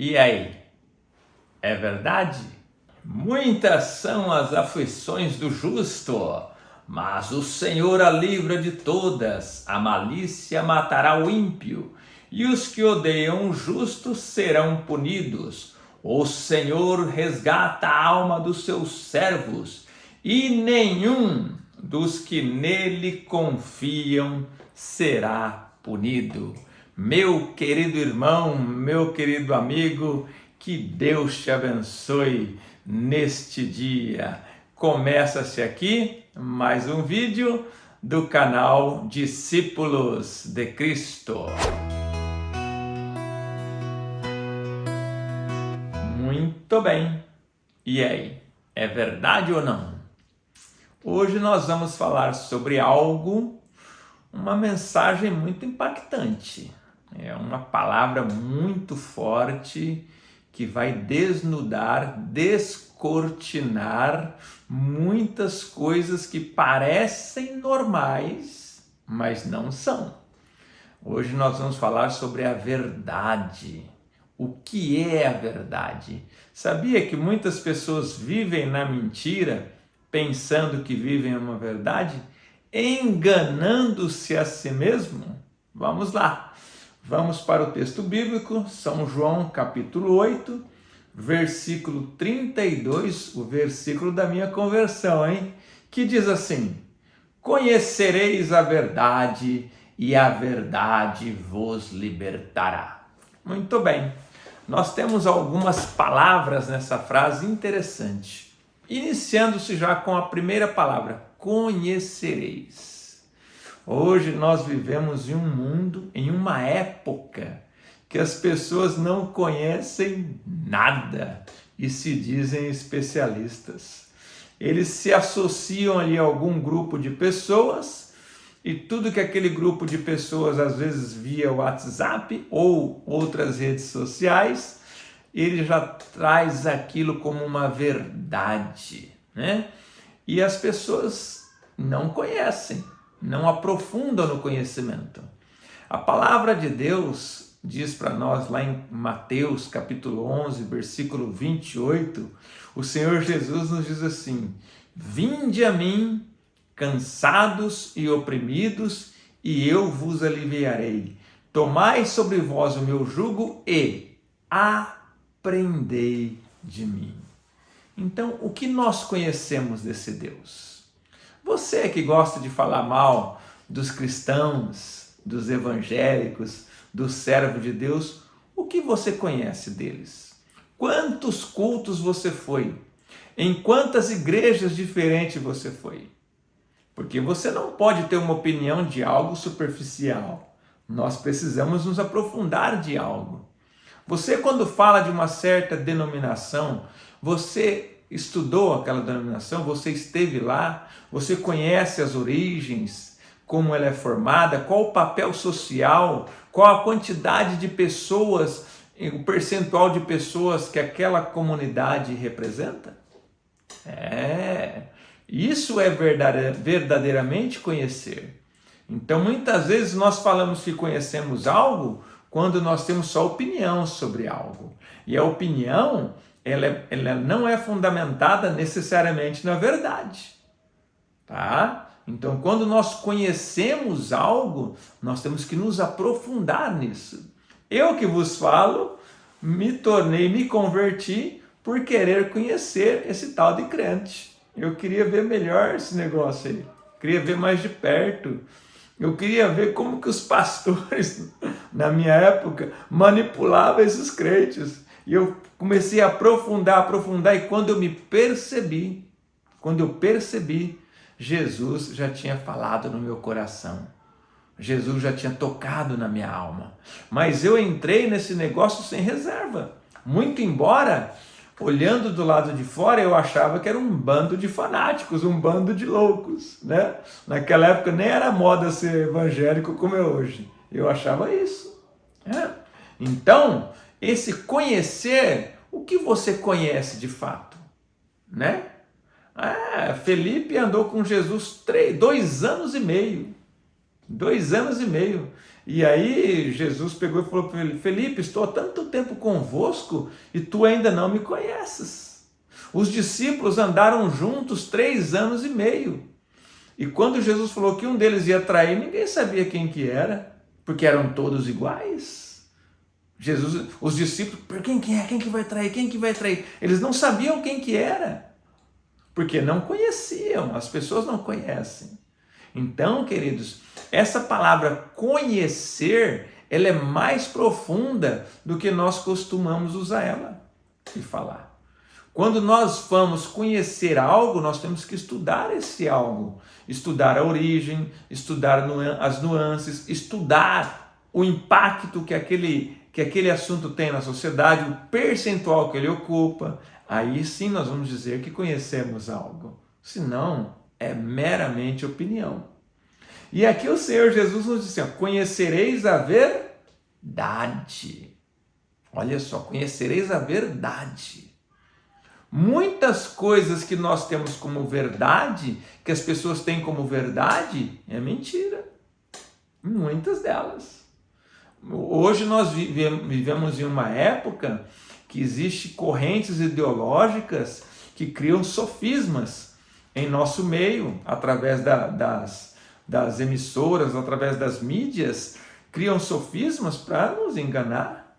E aí, é verdade? Muitas são as aflições do justo, mas o Senhor a livra de todas. A malícia matará o ímpio, e os que odeiam o justo serão punidos. O Senhor resgata a alma dos seus servos, e nenhum dos que nele confiam será punido. Meu querido irmão, meu querido amigo, que Deus te abençoe neste dia. Começa-se aqui mais um vídeo do canal Discípulos de Cristo. Muito bem. E aí, é verdade ou não? Hoje nós vamos falar sobre uma mensagem muito impactante. É uma palavra muito forte que vai desnudar, descortinar muitas coisas que parecem normais, mas não são. Hoje nós vamos falar sobre a verdade. O que é a verdade? Sabia que muitas pessoas vivem na mentira, pensando que vivem uma verdade, enganando-se a si mesmo? Vamos lá. Vamos para o texto bíblico, São João capítulo 8, versículo 32, o versículo da minha conversão, que diz assim: conhecereis a verdade e a verdade vos libertará. Muito bem, nós temos algumas palavras nessa frase interessante. Iniciando-se já com a primeira palavra, conhecereis. Hoje nós vivemos em um mundo, em uma época que as pessoas não conhecem nada e se dizem especialistas. Eles se associam ali a algum grupo de pessoas e tudo que aquele grupo de pessoas, às vezes via WhatsApp ou outras redes sociais, ele já traz aquilo como uma verdade, né? E as pessoas não conhecem, não aprofundam no conhecimento. A palavra de Deus diz para nós lá em Mateus capítulo 11, versículo 28, o Senhor Jesus nos diz assim: vinde a mim, cansados e oprimidos, e eu vos aliviarei. Tomai sobre vós o meu jugo e aprendei de mim. Então, o que nós conhecemos desse Deus? Você que gosta de falar mal dos cristãos, dos evangélicos, dos servos de Deus, o que você conhece deles? Quantos cultos você foi? Em quantas igrejas diferentes você foi? Porque você não pode ter uma opinião de algo superficial. Nós precisamos nos aprofundar de algo. Você, quando fala de uma certa denominação, você estudou aquela denominação, você esteve lá, você conhece as origens, como ela é formada, qual o papel social, qual a quantidade de pessoas, o percentual de pessoas que aquela comunidade representa? Isso é verdadeiramente conhecer. Então, muitas vezes nós falamos que conhecemos algo quando nós temos só opinião sobre algo. E a opinião, ela não é fundamentada necessariamente na verdade. Tá? Então, quando nós conhecemos algo, nós temos que nos aprofundar nisso. Eu que vos falo, me converti por querer conhecer esse tal de crente. Eu queria ver melhor esse negócio aí. Queria ver mais de perto. Eu queria ver como que os pastores, na minha época, manipulavam esses crentes. E eu comecei a aprofundar, e quando eu percebi, Jesus já tinha falado no meu coração. Jesus já tinha tocado na minha alma. Mas eu entrei nesse negócio sem reserva. Muito embora, olhando do lado de fora, eu achava que era um bando de fanáticos, um bando de loucos, né? Naquela época nem era moda ser evangélico como é hoje. Eu achava isso. Então, esse conhecer, o que você conhece de fato, né? Felipe andou com Jesus 2 anos e meio. 2 anos e meio. E aí Jesus pegou e falou para ele: Felipe, estou há tanto tempo convosco e tu ainda não me conheces. Os discípulos andaram juntos 3 anos e meio. E quando Jesus falou que um deles ia trair, ninguém sabia quem que era, porque eram todos iguais. Os discípulos, quem que é? Quem que vai trair? Quem que vai trair? Eles não sabiam quem que era, porque não conheciam, as pessoas não conhecem. Então, queridos, essa palavra conhecer, ela é mais profunda do que nós costumamos usar ela e falar. Quando nós vamos conhecer algo, nós temos que estudar esse algo, estudar a origem, estudar as nuances, estudar o impacto que aquele assunto tem na sociedade, o percentual que ele ocupa. Aí sim nós vamos dizer que conhecemos algo. Senão, é meramente opinião. E aqui o Senhor Jesus nos diz assim: conhecereis a verdade. Olha só, conhecereis a verdade. Muitas coisas que nós temos como verdade, que as pessoas têm como verdade, é mentira. Muitas delas. Hoje nós vivemos em uma época que existem correntes ideológicas que criam sofismas em nosso meio, através das emissoras, através das mídias, criam sofismas para nos enganar.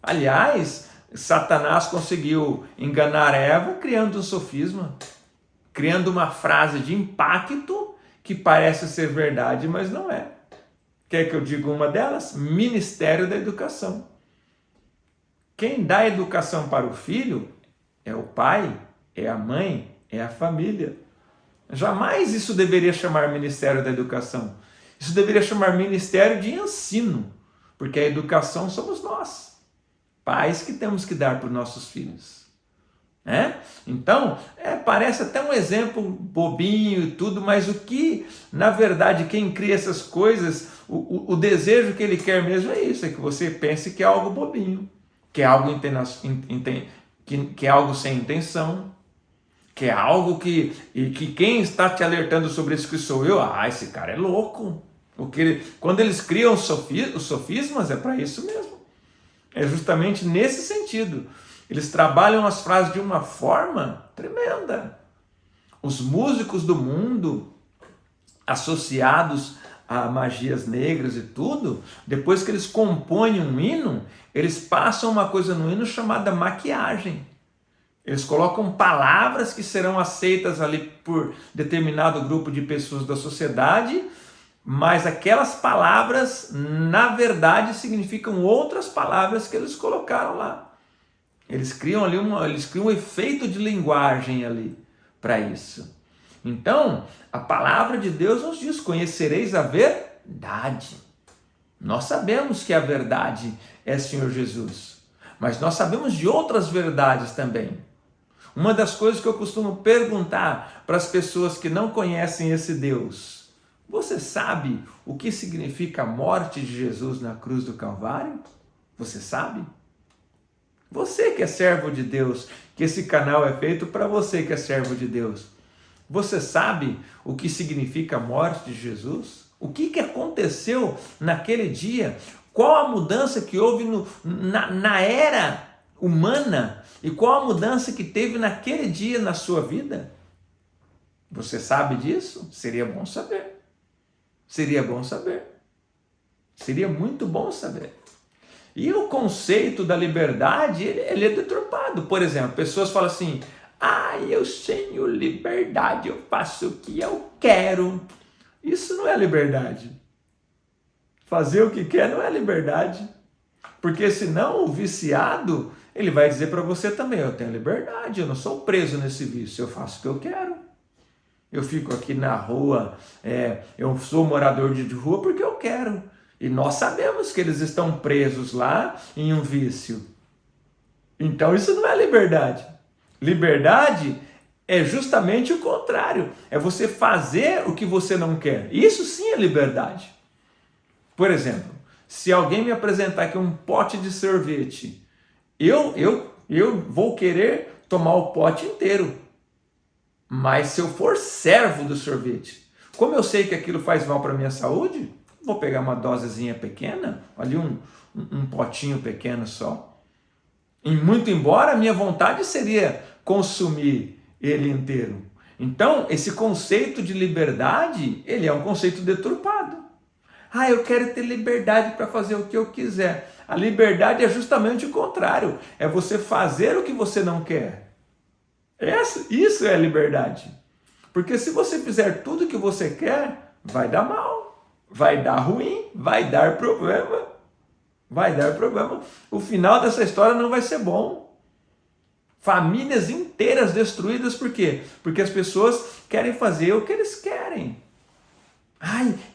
Aliás, Satanás conseguiu enganar Eva criando um sofisma, criando uma frase de impacto que parece ser verdade, mas não é. Quer que eu diga uma delas? Ministério da Educação. Quem dá educação para o filho é o pai, é a mãe, é a família. Jamais isso deveria chamar Ministério da Educação. Isso deveria chamar Ministério de Ensino, porque a educação somos nós, pais, que temos que dar para os nossos filhos. Então, parece até um exemplo bobinho e tudo, mas o que, na verdade, quem cria essas coisas, o desejo que ele quer mesmo é isso, é que você pense que é algo bobinho, que é algo, que é algo sem intenção, que é algo que quem está te alertando sobre isso que sou eu, esse cara é louco. Quando eles criam os sofismas, é para isso mesmo. É justamente nesse sentido. Eles trabalham as frases de uma forma tremenda. Os músicos do mundo, associados a magias negras e tudo, depois que eles compõem um hino, eles passam uma coisa no hino chamada maquiagem. Eles colocam palavras que serão aceitas ali por determinado grupo de pessoas da sociedade, mas aquelas palavras, na verdade, significam outras palavras que eles colocaram lá. Eles criam ali um efeito de linguagem ali para isso. Então, a palavra de Deus nos diz: conhecereis a verdade. Nós sabemos que a verdade é Senhor Jesus, mas nós sabemos de outras verdades também. Uma das coisas que eu costumo perguntar para as pessoas que não conhecem esse Deus: você sabe o que significa a morte de Jesus na cruz do Calvário? Você sabe? Você que é servo de Deus, que esse canal é feito para você que é servo de Deus. Você sabe o que significa a morte de Jesus? O que aconteceu naquele dia? Qual a mudança que houve na era humana? E qual a mudança que teve naquele dia na sua vida? Você sabe disso? Seria bom saber. Seria bom saber. Seria muito bom saber. E o conceito da liberdade, ele é deturpado. Por exemplo, pessoas falam assim: eu tenho liberdade, eu faço o que eu quero. Isso não é liberdade. Fazer o que quer não é liberdade. Porque senão o viciado, ele vai dizer para você também: eu tenho liberdade, eu não sou preso nesse vício, eu faço o que eu quero. Eu fico aqui na rua, eu sou morador de rua porque eu quero. E nós sabemos que eles estão presos lá em um vício. Então isso não é liberdade. Liberdade é justamente o contrário. É você fazer o que você não quer. Isso sim é liberdade. Por exemplo, se alguém me apresentar aqui um pote de sorvete, eu vou querer tomar o pote inteiro. Mas se eu for servo do sorvete, como eu sei que aquilo faz mal para a minha saúde, Vou pegar uma dosezinha pequena, ali um potinho pequeno só. E muito embora a minha vontade seria consumir ele inteiro. Então, esse conceito de liberdade, ele é um conceito deturpado. Eu quero ter liberdade para fazer o que eu quiser. A liberdade é justamente o contrário. É você fazer o que você não quer. Isso é a liberdade. Porque se você fizer tudo o que você quer, vai dar mal, vai dar ruim, vai dar problema. Vai dar problema. O final dessa história não vai ser bom. Famílias inteiras destruídas, por quê? Porque as pessoas querem fazer o que eles querem.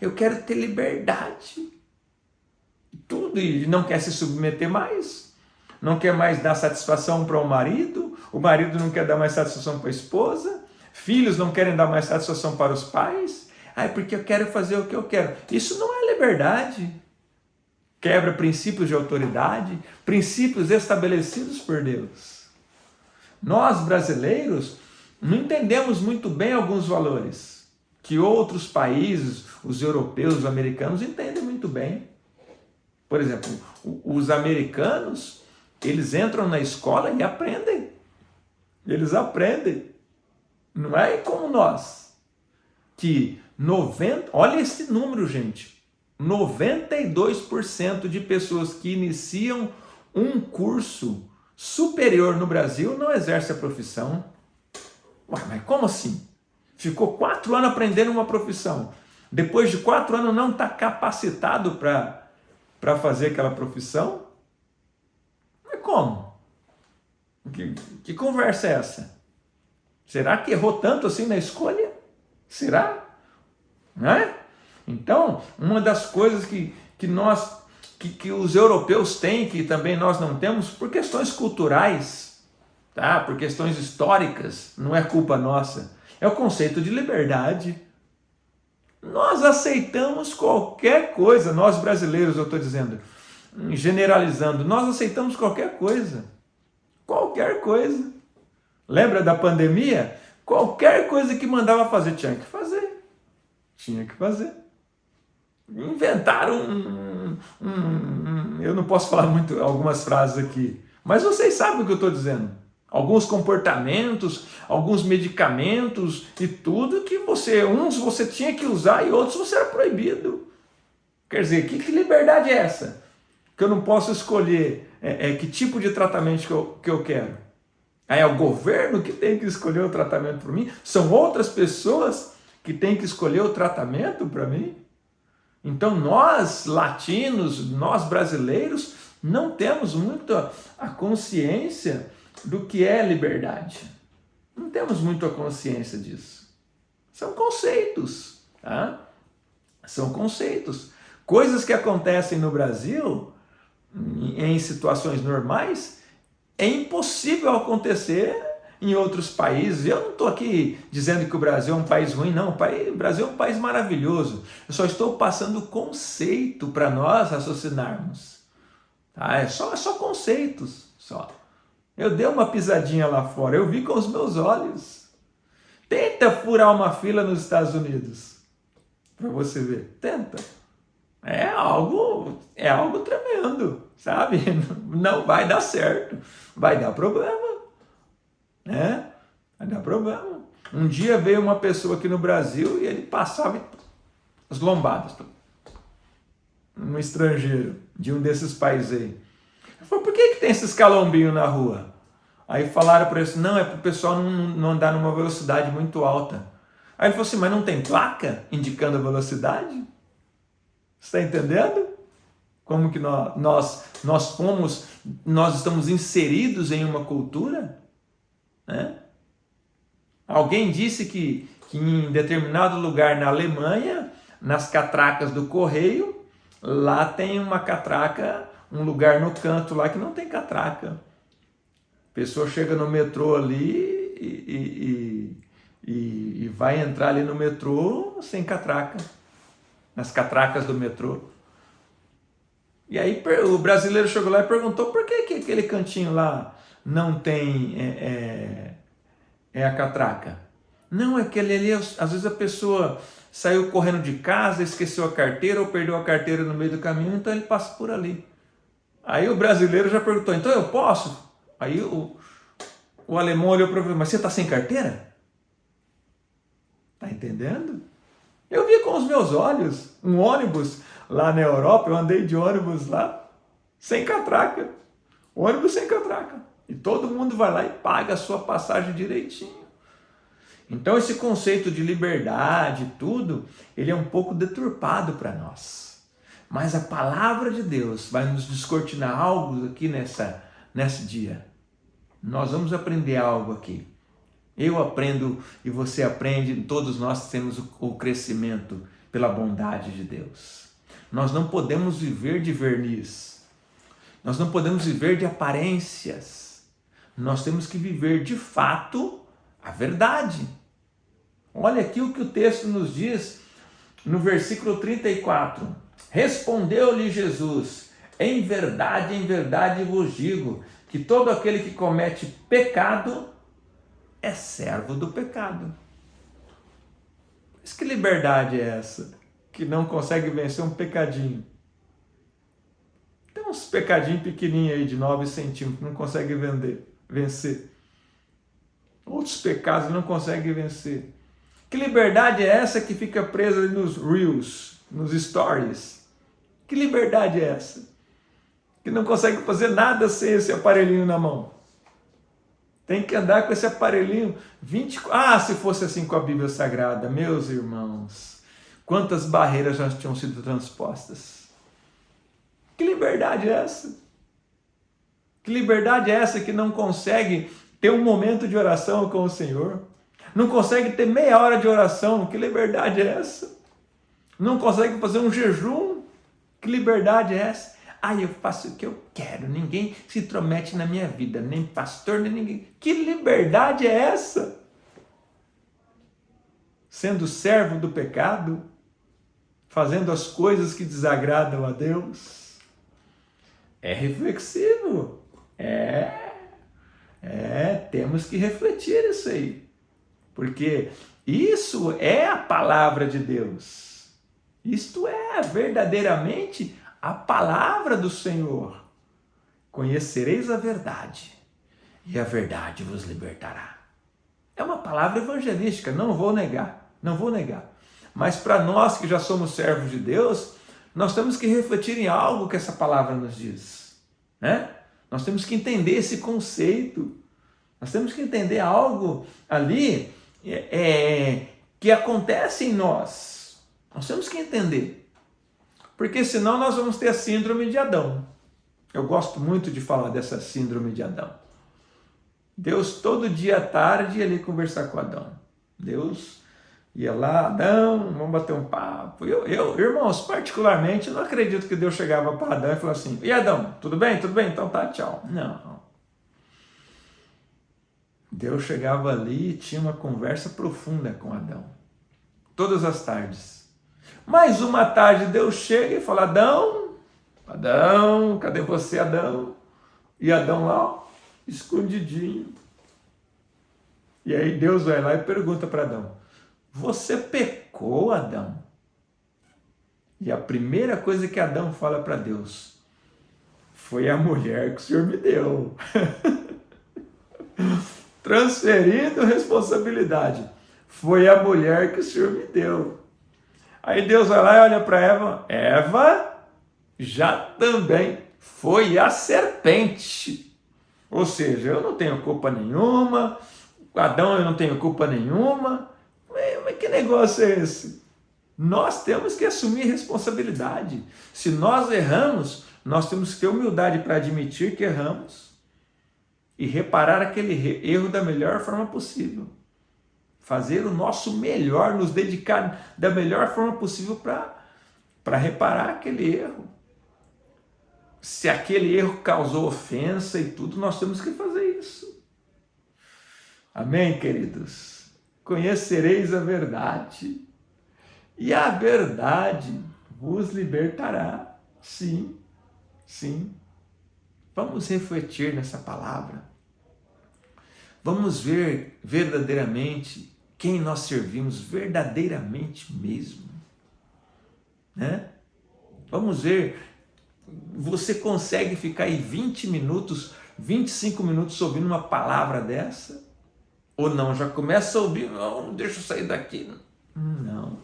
Eu quero ter liberdade. Tudo, e não quer se submeter mais. Não quer mais dar satisfação para o marido não quer dar mais satisfação para a esposa, filhos não querem dar mais satisfação para os pais. Porque eu quero fazer o que eu quero. Isso não é liberdade. Quebra princípios de autoridade, princípios estabelecidos por Deus. Nós, brasileiros, não entendemos muito bem alguns valores que outros países, os europeus, os americanos, entendem muito bem. Por exemplo, os americanos, eles entram na escola e aprendem. Eles aprendem. Não é como nós, que olha esse número, gente, 92% de pessoas que iniciam um curso superior no Brasil não exerce a profissão. Mas como assim? Ficou 4 anos aprendendo uma profissão. Depois de 4 anos não está capacitado para fazer aquela profissão? Mas como? Que conversa é essa? Será que errou tanto assim na escolha? Será? Não é? Então, uma das coisas que os europeus têm, que também nós não temos, por questões culturais, tá? Por questões históricas, não é culpa nossa, é o conceito de liberdade. Nós aceitamos qualquer coisa, nós brasileiros, eu estou dizendo, generalizando, nós aceitamos qualquer coisa. Qualquer coisa. Lembra da pandemia? Qualquer coisa que mandava fazer, tinha que fazer. Tinha que fazer. Inventaram eu não posso falar muito algumas frases aqui, mas vocês sabem o que eu estou dizendo. Alguns comportamentos, alguns medicamentos e tudo que uns você tinha que usar e outros você era proibido. Quer dizer, que liberdade é essa? Que eu não posso escolher que tipo de tratamento que eu quero. É o governo que tem que escolher o tratamento para mim? São outras pessoas que têm que escolher o tratamento para mim? Então nós latinos, nós brasileiros, não temos muito a consciência do que é liberdade. Não temos muito a consciência disso. São conceitos, tá? São conceitos. Coisas que acontecem no Brasil, em situações normais, é impossível acontecer em outros países. Eu não estou aqui dizendo que o Brasil é um país ruim, não. O Brasil é um país maravilhoso. Eu só estou passando o conceito para nós raciocinarmos. Tá? É só conceitos. Só. Eu dei uma pisadinha lá fora, eu vi com os meus olhos. Tenta furar uma fila nos Estados Unidos, para você ver. Tenta. É algo tremendo, sabe? Não vai dar certo. Vai dar problema. Né? Vai dar problema. Um dia veio uma pessoa aqui no Brasil e ele passava as lombadas. Um estrangeiro de um desses países aí. Ele falou, por que tem esses calombinhos na rua? Aí falaram para ele, não, é para o pessoal não andar numa velocidade muito alta. Aí ele falou assim, mas não tem placa indicando a velocidade? Você está entendendo? Como que nós estamos inseridos em uma cultura? Né? Alguém disse que em determinado lugar na Alemanha, nas catracas do correio, lá tem uma catraca, um lugar no canto lá que não tem catraca. A pessoa chega no metrô ali e vai entrar ali no metrô sem catraca, nas catracas do metrô. E aí o brasileiro chegou lá e perguntou por que aquele cantinho lá não tem a catraca. Não, é que ali, às vezes a pessoa saiu correndo de casa, esqueceu a carteira ou perdeu a carteira no meio do caminho, então ele passa por ali. Aí o brasileiro já perguntou, então eu posso? Aí o alemão olhou para ele, mas você está sem carteira? Está entendendo? Eu vi com os meus olhos um ônibus lá na Europa, eu andei de ônibus lá, sem catraca. Ônibus sem catraca. E todo mundo vai lá e paga a sua passagem direitinho. Então esse conceito de liberdade, tudo, ele é um pouco deturpado para nós. Mas a palavra de Deus vai nos descortinar algo aqui nesse dia. Nós vamos aprender algo aqui. Eu aprendo e você aprende, todos nós temos o crescimento pela bondade de Deus. Nós não podemos viver de verniz. Nós não podemos viver de aparências. Nós temos que viver de fato a verdade. Olha aqui o que o texto nos diz no versículo 34. Respondeu-lhe Jesus, em verdade vos digo, que todo aquele que comete pecado é servo do pecado. Mas que liberdade é essa? Que não consegue vencer um pecadinho. Tem uns pecadinhos pequenininhos aí de 9 centímetros que não consegue vencer. Outros pecados não consegue vencer. Que liberdade é essa que fica presa nos reels, nos stories? Que liberdade é essa? Que não consegue fazer nada sem esse aparelhinho na mão. Tem que andar com esse aparelhinho 24... Ah, se fosse assim com a Bíblia Sagrada, meus irmãos, quantas barreiras já tinham sido transpostas. Que liberdade é essa? Que liberdade é essa que não consegue ter um momento de oração com o Senhor? Não consegue ter meia hora de oração? Que liberdade é essa? Não consegue fazer um jejum? Que liberdade é essa? Ah, eu faço o que eu quero, ninguém se intromete na minha vida, nem pastor, nem ninguém. Que liberdade é essa? Sendo servo do pecado, fazendo as coisas que desagradam a Deus. É reflexivo. Temos que refletir isso aí. Porque isso é a palavra de Deus. Isto é verdadeiramente a palavra do Senhor. Conhecereis a verdade, e a verdade vos libertará. É uma palavra evangelística, não vou negar. Mas para nós que já somos servos de Deus, nós temos que refletir em algo que essa palavra nos diz, né? Nós temos que entender esse conceito. Nós temos que entender algo ali que acontece em nós. Nós temos que entender. Porque senão nós vamos ter a síndrome de Adão. Eu gosto muito de falar dessa síndrome de Adão. Deus todo dia à tarde ia ali conversar com Adão. Deus ia lá, Adão, vamos bater um papo. Eu, irmãos, particularmente, não acredito que Deus chegava para Adão e falava assim, e Adão, tudo bem? Tudo bem? Então tá, tchau. Não. Deus chegava ali e tinha uma conversa profunda com Adão. Todas as tardes. Mas uma tarde Deus chega e fala, Adão, cadê você, Adão? E Adão lá, escondidinho. E aí Deus vai lá e pergunta para Adão, você pecou, Adão? E a primeira coisa que Adão fala para Deus, foi a mulher que o Senhor me deu. Transferindo responsabilidade. Foi a mulher que o Senhor me deu. Aí Deus vai lá e olha para Eva. Eva já também foi a serpente. Ou seja, eu não tenho culpa nenhuma. Adão, eu não tenho culpa nenhuma. Mas que negócio é esse? Nós temos que assumir responsabilidade. Se nós erramos, nós temos que ter humildade para admitir que erramos e reparar aquele erro da melhor forma possível. Fazer o nosso melhor, nos dedicar da melhor forma possível para reparar aquele erro. Se aquele erro causou ofensa e tudo, nós temos que fazer isso. Amém, queridos? Conhecereis a verdade, e a verdade vos libertará. Sim, sim. Vamos refletir nessa palavra. Vamos ver verdadeiramente quem nós servimos verdadeiramente mesmo, né? Vamos ver, você consegue ficar aí 20 minutos, 25 minutos ouvindo uma palavra dessa? Ou não? Já começa a ouvir, não, deixa eu sair daqui. Não.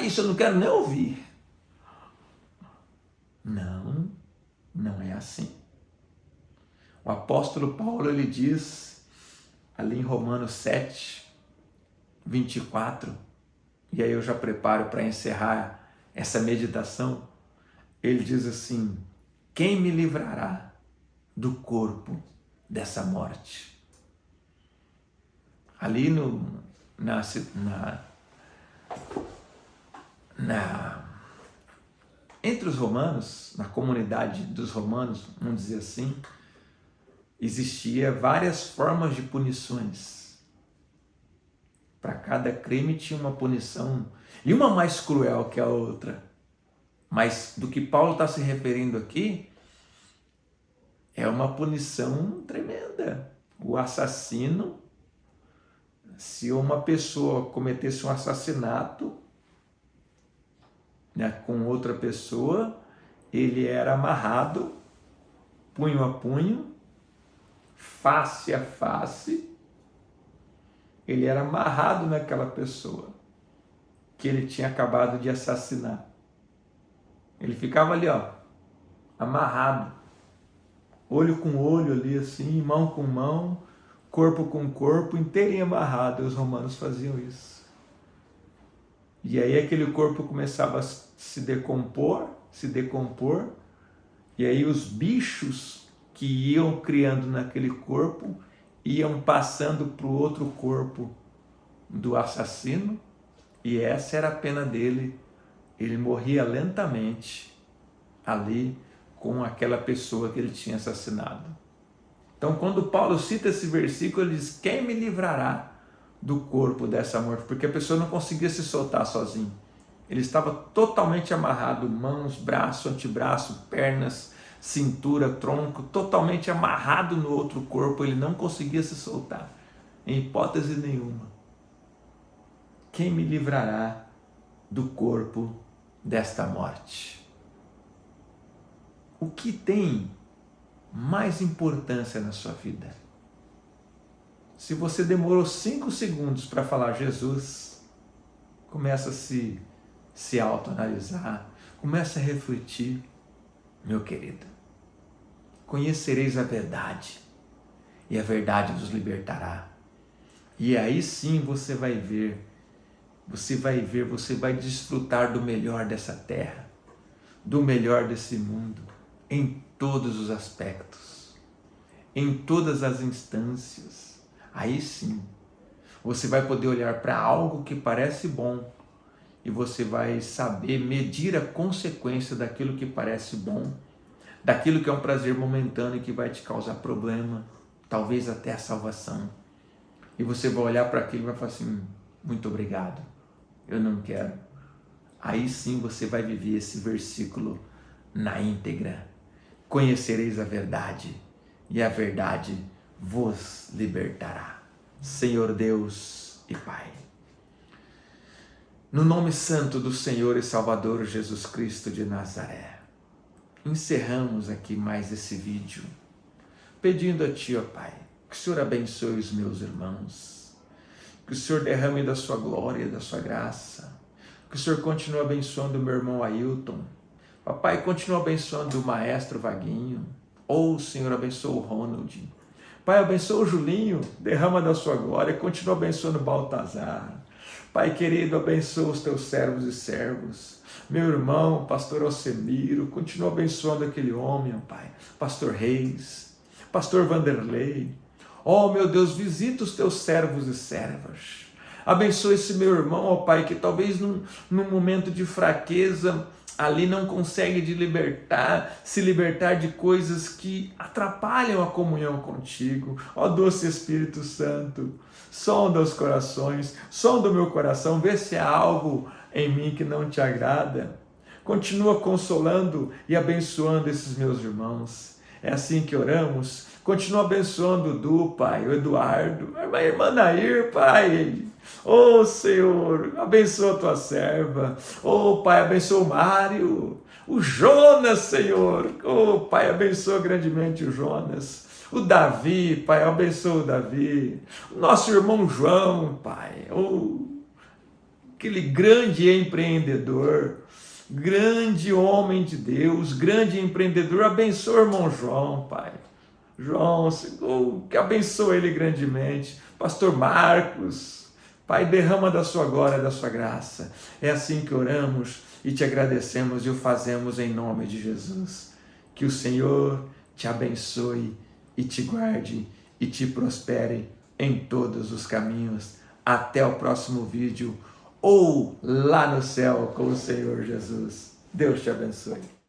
Isso eu não quero nem ouvir. Não, não é assim. O apóstolo Paulo, ele diz, ali em Romanos 7, 24, e aí eu já preparo para encerrar essa meditação, ele diz assim: quem me livrará do corpo dessa morte? Ali entre os romanos, na comunidade dos romanos, vamos dizer assim, existia várias formas de punições. Para cada crime tinha uma punição, e uma mais cruel que a outra. Mas do que Paulo está se referindo aqui, é uma punição tremenda. O assassino, se uma pessoa cometesse um assassinato, né, com outra pessoa, ele era amarrado, punho a punho, face a face, ele era amarrado naquela pessoa que ele tinha acabado de assassinar. Ele ficava ali, amarrado, olho com olho ali assim, mão com mão, corpo com corpo, inteirinho amarrado. E os romanos faziam isso. E aí aquele corpo começava a se decompor, e aí os bichos que iam criando naquele corpo iam passando para o outro corpo do assassino, e essa era a pena dele. Ele morria lentamente ali com aquela pessoa que ele tinha assassinado. Então, quando Paulo cita esse versículo, ele diz: quem me livrará do corpo dessa morte? Porque a pessoa não conseguia se soltar sozinho. Ele estava totalmente amarrado, mãos, braço, antebraço, pernas, cintura, tronco, totalmente amarrado no outro corpo. Ele não conseguia se soltar, em hipótese nenhuma. Quem me livrará do corpo desta morte? O que tem mais importância na sua vida? Se você demorou 5 segundos para falar Jesus, começa a se autoanalisar, começa a refletir. Meu querido, conhecereis a verdade, e a verdade vos libertará. E aí sim você vai desfrutar do melhor dessa terra, do melhor desse mundo, em todos os aspectos, em todas as instâncias. Aí sim, você vai poder olhar para algo que parece bom e você vai saber medir a consequência daquilo que parece bom, daquilo que é um prazer momentâneo e que vai te causar problema, talvez até a salvação. E você vai olhar para aquilo e vai falar assim: muito obrigado, eu não quero. Aí sim você vai viver esse versículo na íntegra. Conhecereis a verdade, e a verdade vos libertará. Senhor Deus e Pai, no nome santo do Senhor e Salvador Jesus Cristo de Nazaré, encerramos aqui mais esse vídeo, pedindo a Ti, ó Pai, que o Senhor abençoe os meus irmãos, que o Senhor derrame da sua glória, da sua graça, que o Senhor continue abençoando o meu irmão Ailton. Papai, continua abençoando o maestro Vaguinho. Ou o Senhor abençoa o Ronald. Pai, abençoa o Julinho, derrama da sua glória, continua abençoando o Baltazar. Pai querido, abençoa os teus servos e servos. Meu irmão, pastor Alcemiro, continua abençoando aquele homem, ó Pai. Pastor Reis, pastor Vanderlei. Oh, meu Deus, visita os teus servos e servas. Abençoa esse meu irmão, ó Pai, que talvez num momento de fraqueza, ali não consegue se libertar de coisas que atrapalham a comunhão contigo. Ó doce Espírito Santo, sonda os corações, sonda o meu coração, vê se há algo em mim que não te agrada. Continua consolando e abençoando esses meus irmãos. É assim que oramos. Continua abençoando o Du, Pai, o Eduardo, a irmã Nair, Pai. Oh, Senhor, abençoa a tua serva. Oh, Pai, abençoa o Mário. O Jonas, Senhor. Oh, Pai, abençoa grandemente o Jonas. O Davi, Pai, abençoa o Davi. O nosso irmão João, Pai. Oh, aquele grande empreendedor, grande homem de Deus, grande empreendedor. Abençoa o irmão João, Pai. João, que abençoa ele grandemente. Pastor Marcos, Pai, derrama da sua glória, da sua graça. É assim que oramos e te agradecemos e o fazemos em nome de Jesus. Que o Senhor te abençoe e te guarde e te prospere em todos os caminhos. Até o próximo vídeo ou lá no céu com o Senhor Jesus. Deus te abençoe.